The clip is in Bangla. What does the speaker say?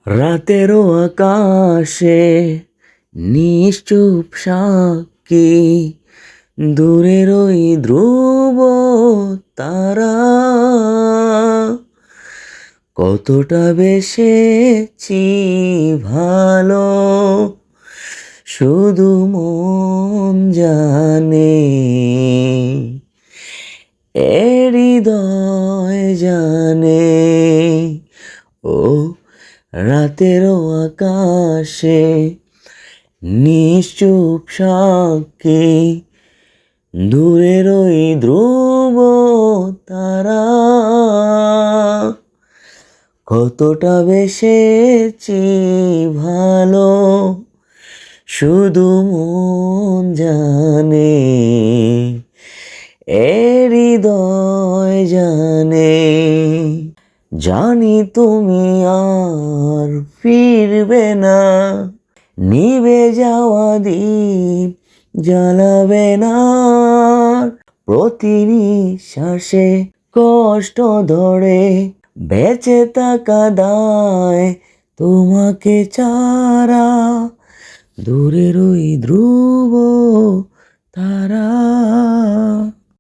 রাতেরও আকাশে নিশ্চুপ সাক্ষী, দূরের ওই ধ্রুব তারা কতটা বেসেছি ভালো, শুধু মন জানে, এ হৃদয় জানে। ও রাতেরও আকাশে নিশ্চুপ সাক্ষী, দূরের ওই ধ্রুব তারা কতটা বেসেছি ভালো, শুধু মন জানে, এ হৃদয় জানে। জানি তুমি আর ফিরবে না, নিভে যাওয়া দ্বীপ জ্বালাবে না, প্রতি নিঃশ্বাসে কষ্ট ধরে বেঁচে থাকা দায় তোমাকে ছাড়া, দূরের ওই ধ্রুব